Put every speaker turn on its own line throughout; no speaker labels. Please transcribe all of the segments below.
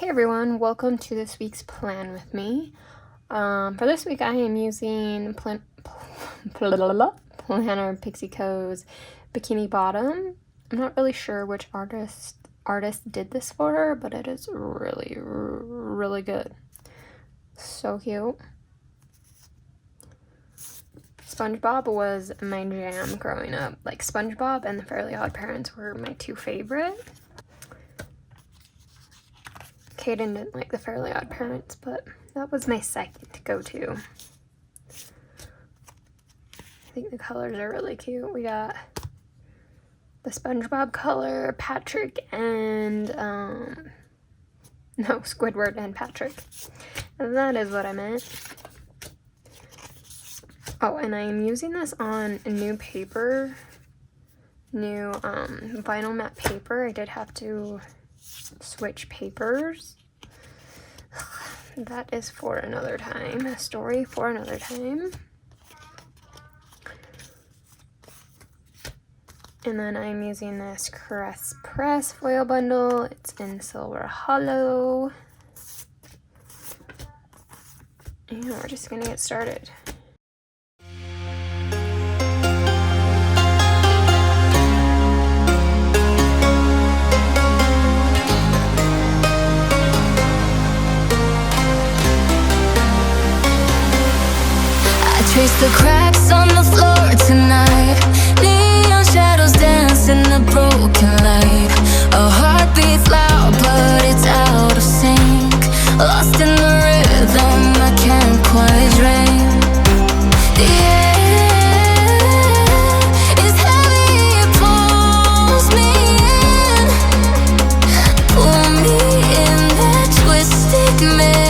Hey everyone, welcome to this week's plan with me. For this week I am using Planner Pixie Co's Bikini Bottom. I'm not really sure which artist did this for her, but it is really, really good. So cute. SpongeBob was my jam growing up. Like SpongeBob and the Fairly Odd Parents were my two favorite. Kaden didn't like the Fairly Odd Parents, but that was my second go-to. I think the colors are really cute. We got the SpongeBob color, Patrick, and Squidward and Patrick. And that is what I meant. Oh, and I am using this on new paper, new vinyl matte paper. I did have to switch papers. That is for another time, a story for another time. And then I'm using this Caress Press foil bundle. It's in Silver Hollow. And we're just gonna get started.
Trace the cracks on the floor tonight. Neon shadows dance in the broken light. A heart beats loud, but it's out of sync. Lost in the rhythm, I can't quite dream. The air is heavy, it pulls me in. Pull me in that twisted mist.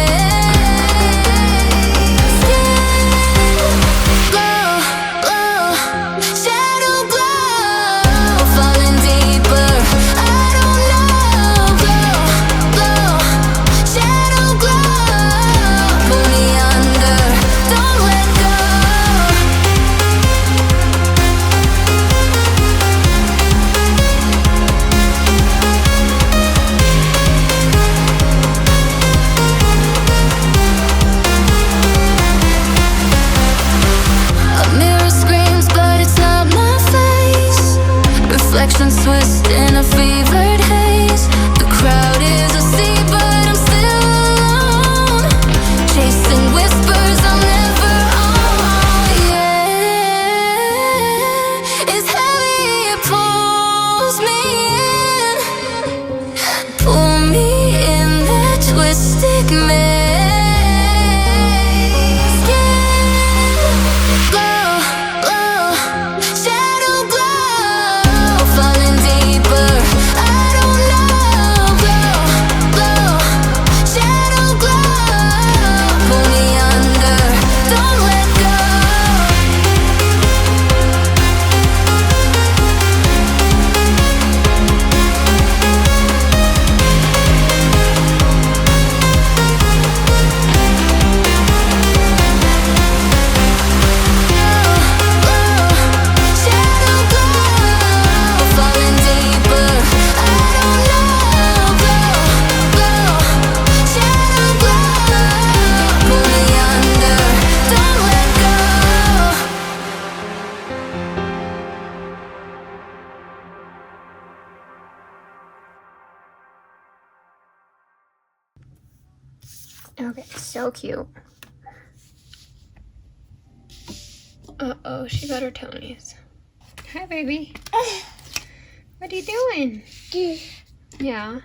Reflections twist in a fevered haze. The crowd is asleep, but I'm still alone. Chasing whispers I'll never own. Yeah, it's heavy, it pulls me in. Pull me in that twisted maze.
Okay, so cute. Uh-oh, she got her Tonys. Hi, baby. What are you doing? Yeah.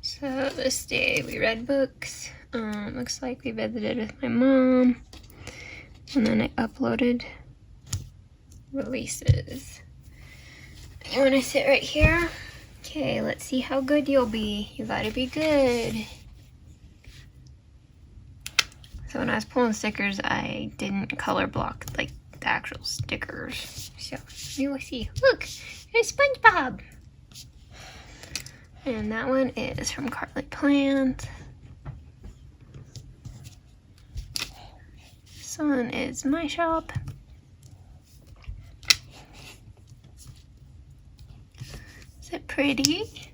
So this day we read books. Looks like we visited with my mom, and then I uploaded releases. You want to sit right here? Okay, let's see how good you'll be. You gotta be good. So when I was pulling stickers, I didn't color block like the actual stickers. So you will see. Look, there's SpongeBob. And that one is from Carly Plant. This one is my shop. Is it pretty?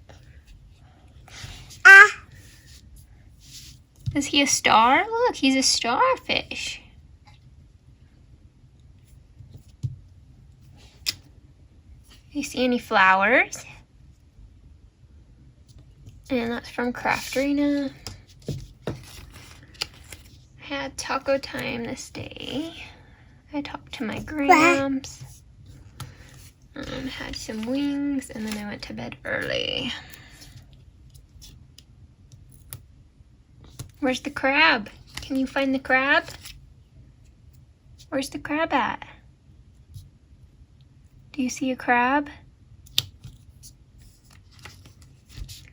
Is he a star? Look, he's a starfish. You see any flowers? And that's from Crafterina. I had taco time this day. I talked to my grams. Had some wings, and then I went to bed early. Where's the crab? Can you find the crab? Where's the crab at? Do you see a crab?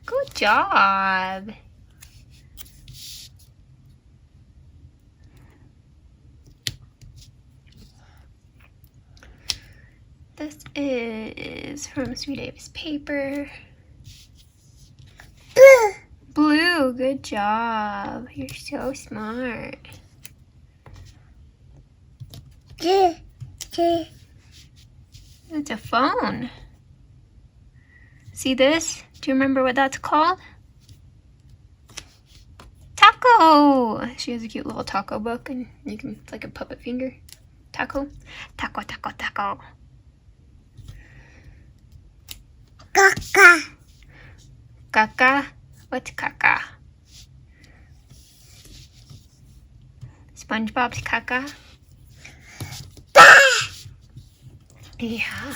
Good job. This is from Sweet Davis paper. Blue, good job. You're so smart. It's a phone. See this? Do you remember what that's called? Taco! She has a cute little taco book, and you can, it's like a puppet finger. Taco. Taco, taco, taco.
Caca.
Caca? What's caca? SpongeBob's caca? Yeah.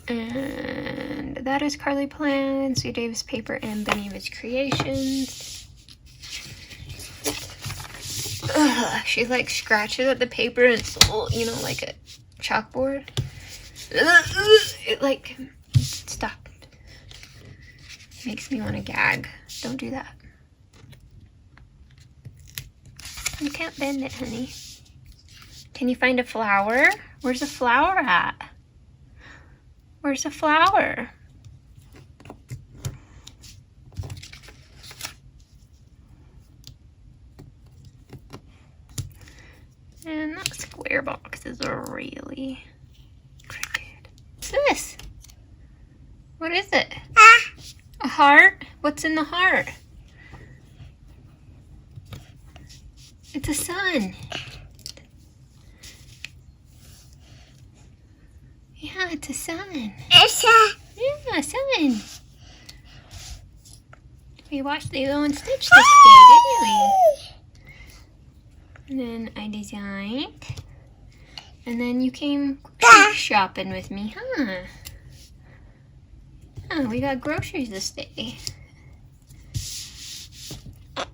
And that is Carly Plan, Sweet Davis Paper, and Benny of His Creations. Ugh, she like scratches at the paper and it's, you know, like a chalkboard. It like, stop. Makes me want to gag. Don't do that. You can't bend it, honey. Can you find a flower? Where's the flower at? Where's the flower? And that square box is really crooked. What's this? What is it? A heart? What's in the heart? It's a sun. Yeah, it's a sun. Yeah, a sun. We watched Lilo and Stitch this day, didn't we? And then I designed. And then you came grocery shopping with me, huh? Oh, we got groceries this day.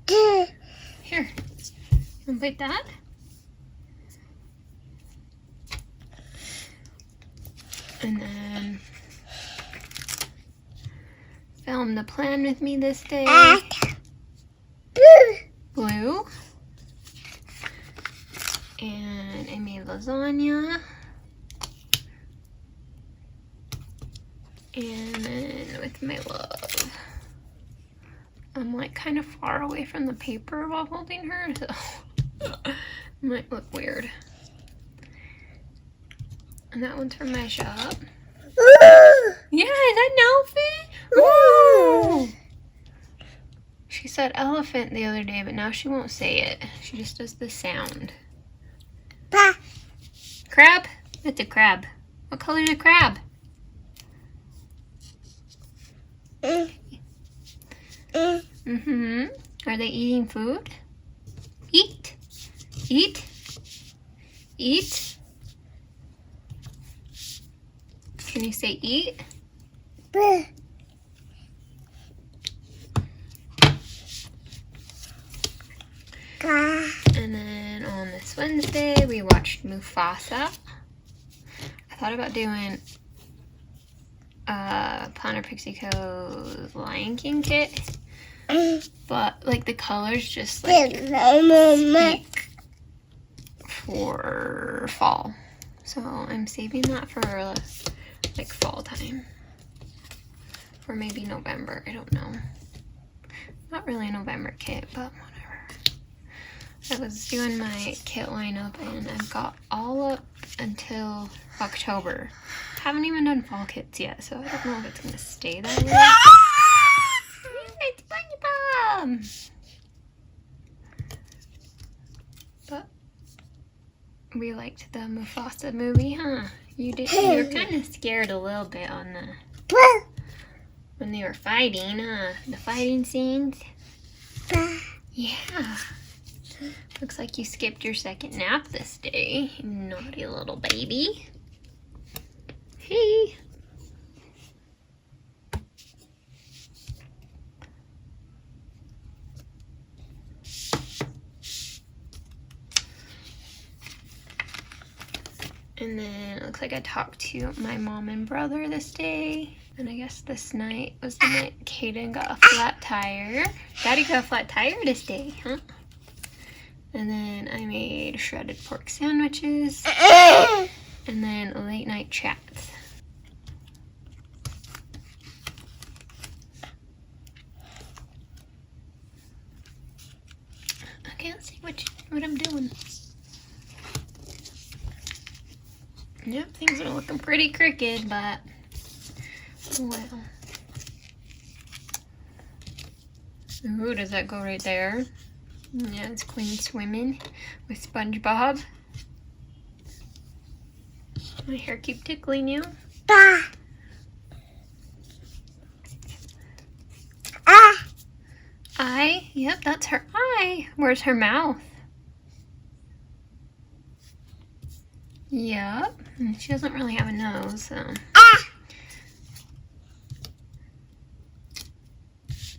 Here, you want to plate that? And then filmed the plan with me this day. Blue. And I made lasagna. And then with my love. I'm like kind of far away from the paper while holding her, so it might look weird. And that one's from my shop. Yeah, is that an elephant? Ooh. She said elephant the other day, but now she won't say it. She just does the sound. Crab? It's a crab. What color is a crab? Mm-hmm. Are they eating food? Eat. Eat. Eat. Can you say eat? And then on this Wednesday, we watched Mufasa. I thought about doing Planner Pixie Co.'s Lion King kit, but like the colors just like speak for fall. So I'm saving that for like fall time. Or maybe November, I don't know. Not really a November kit, but whatever. I was doing my kit lineup and I've got all up until October. Haven't even done fall kits yet, so I don't know if it's gonna stay that way. It's SpongeBob! But we liked the Mufasa movie, huh? You did. You were kind of scared a little bit on the when they were fighting, huh? The fighting scenes. Yeah. Looks like you skipped your second nap this day, naughty little baby. Hey. And then it looks like I talked to my mom and brother this day. And I guess this night was the night Kaden got a flat tire. Daddy got a flat tire this day, huh? And then I made shredded pork sandwiches. And then late night chats. I can't see what I'm doing. Yep, things are looking pretty crooked, but well. Ooh, does that go right there? Yeah, it's Queen swimming with SpongeBob. My hair keep tickling you. Eye? Yep, that's her eye. Where's her mouth? Yep. She doesn't really have a nose, so.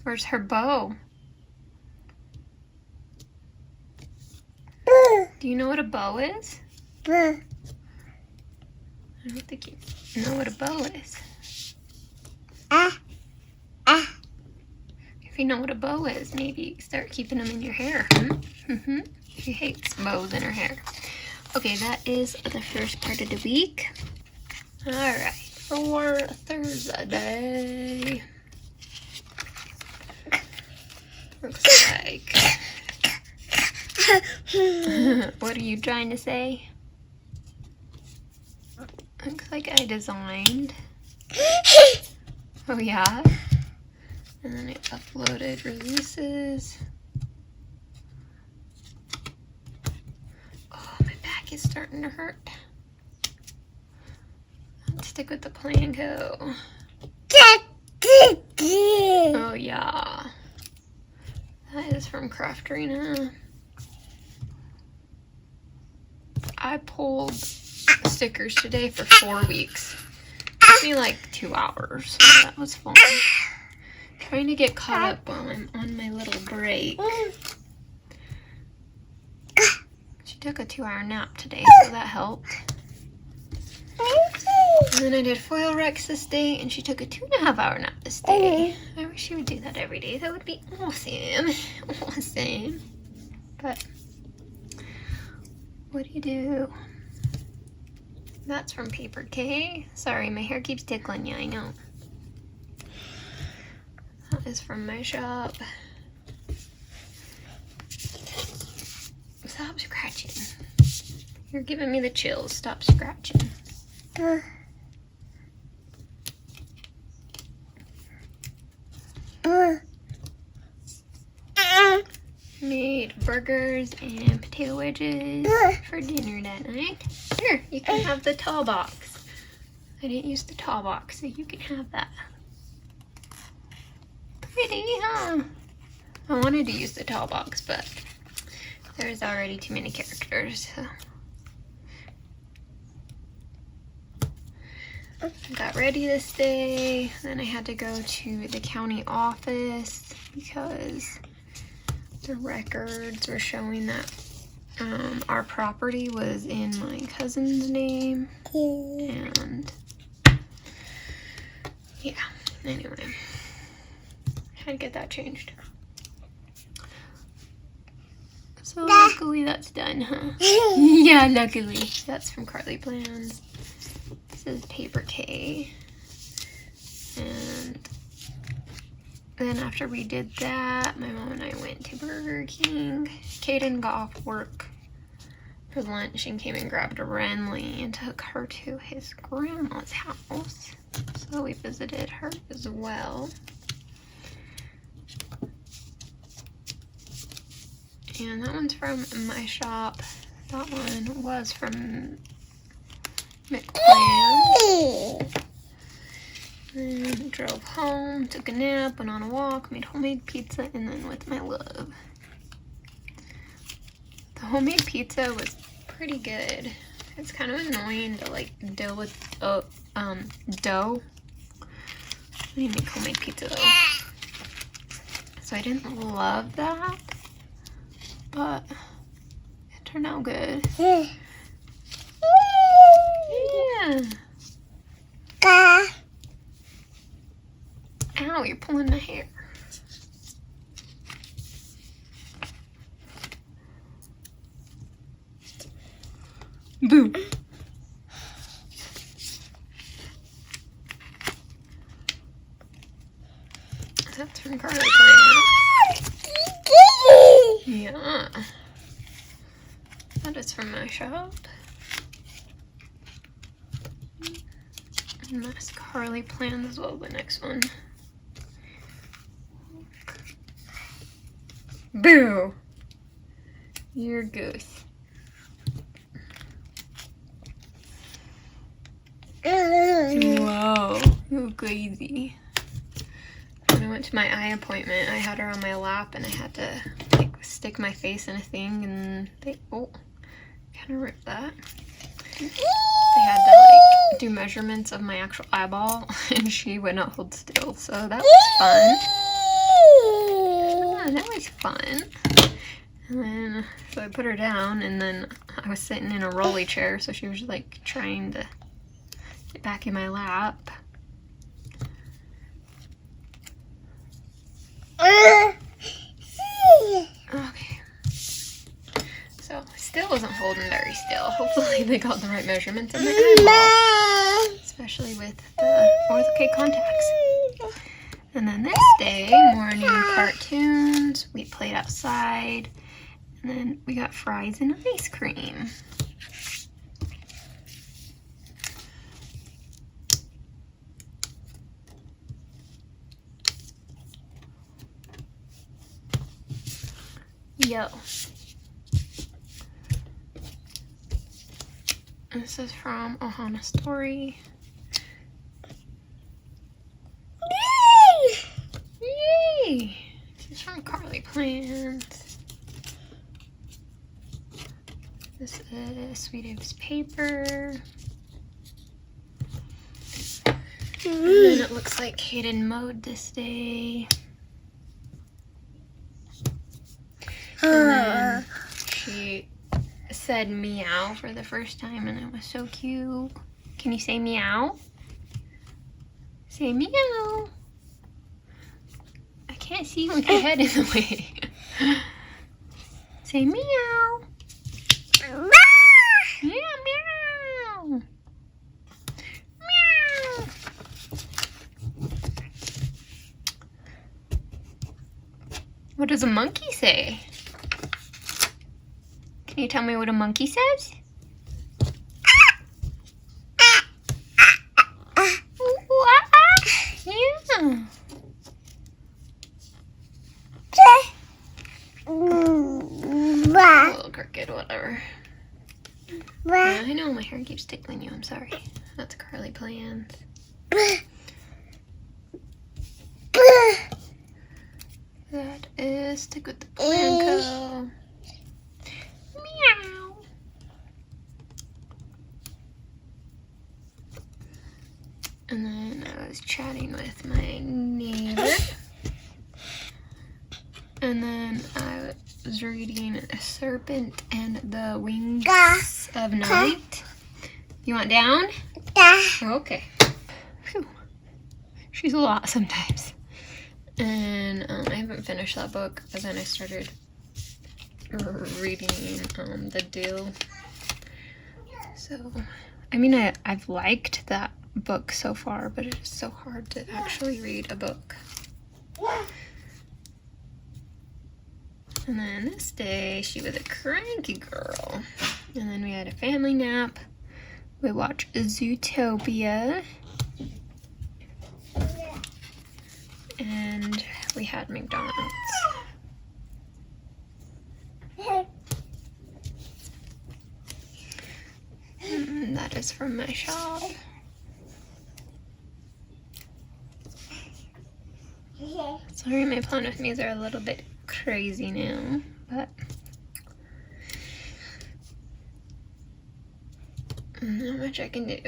Where's her bow? Do you know what a bow is? I don't think you know what a bow is. If you know what a bow is, maybe start keeping them in your hair. She hates bows in her hair. Okay, that is the first part of the week. Alright, for Thursday. Looks like... What are you trying to say? Looks like I designed. Oh yeah? And then I uploaded releases. Oh, my back is starting to hurt. Let's stick with the Planco. Oh yeah. That is from Crafterina. I pulled stickers today for 4 weeks. It took me like 2 hours. So that was fun. Trying to get caught up while I'm on my little break. She took a 2-hour nap today, so that helped. And then I did foil Rex this day, and she took a 2.5-hour nap this day. I wish she would do that every day. That would be awesome. Awesome. But what do you do? That's from Paper K. Sorry, my hair keeps tickling you, I know. That is from my shop. Stop scratching. You're giving me the chills. Stop scratching. Made burgers and potato wedges for dinner that night. Here, you can have the tall box. I didn't use the tall box, so you can have that. Pretty, huh? I wanted to use the tall box, but there's already too many characters, so. I got ready this day, then I had to go to the county office because the records were showing that our property was in my cousin's name, and yeah, anyway, had to get that changed. So luckily that's done, huh? Yeah, luckily. That's from Carly Plans. This is Paper K. And then after we did that, my mom and I went to Burger King. Caden got off work for lunch and came and grabbed Renly and took her to his grandma's house. So we visited her as well. And that one's from my shop. That one was from McPlan. And drove home, took a nap, went on a walk, made homemade pizza, and then with my love. The homemade pizza was pretty good. It's kind of annoying to like deal with dough when you make homemade pizza though. So I didn't love that, but it turned out good. Yeah. Ow, you're pulling my hair. Boo. That's from Carly Plant. Yeah. That is from my shop. And that's Carly Plant as well, the next one. Boo! You're a goose. Whoa, you crazy. When I went to my eye appointment, I had her on my lap and I had to like stick my face in a thing and they, oh, kind of ripped that. They had to like do measurements of my actual eyeball and she would not hold still, so that was fun. Yeah, that was fun. And then, so I put her down and then I was sitting in a rolly chair, so she was like trying to get back in my lap. Okay. So, still wasn't holding very still. Hopefully they got the right measurements in my eyeball. Especially with the ortho-K contacts. And then this day, morning cartoons. We played outside. And then we got fries and ice cream. Yo. This is from Ohana Story. Yay! This is from Carly Plant. This is Sweet Abe's paper. And then it looks like Hayden mowed this day. And then she said meow for the first time and it was so cute. Can you say meow? Say meow. I can't see with your head in the way. Say meow. Yeah, meow. Meow. What does a monkey say? Can you tell me what a monkey says? Yeah. A little crooked, whatever. Yeah, I know my hair keeps tickling you. I'm sorry. That's Carly Plant. That is Stick with the Plan Co. Meow. And then I was chatting with my neighbor. And then I was reading A Serpent and the Wings of Night. You want down? Okay. Whew. She's a lot sometimes. And I haven't finished that book, but then I started reading The Deal. So, I mean, I've liked that book so far, but it is so hard to actually read a book. And then this day, she was a cranky girl. And then we had a family nap. We watched Zootopia. And we had McDonald's. And that is from my shop. Sorry, my plan with me's are a little bit crazy now, but not much I can do.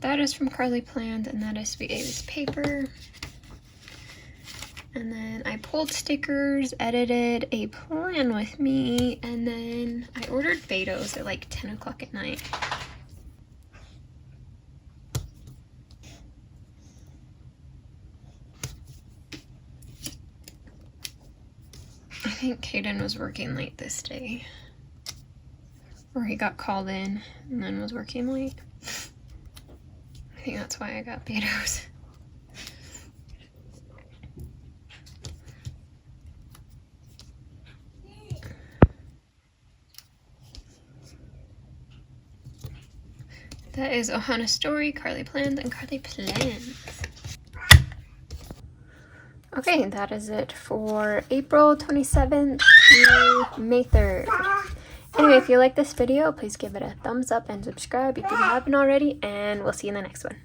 That is from Carly Planned, and that is Sweet Ava's paper. And then I pulled stickers, edited a plan with me, and then I ordered Betos at like 10 o'clock at night. I think Caden was working late this day. Or he got called in and then was working late. I think that's why I got Betos. That is Ohana Story, Carly Plans, and Carly Plans. Okay, that is it for April 27th to May 3rd. Anyway, if you like this video, please give it a thumbs up and subscribe if you haven't already, and we'll see you in the next one.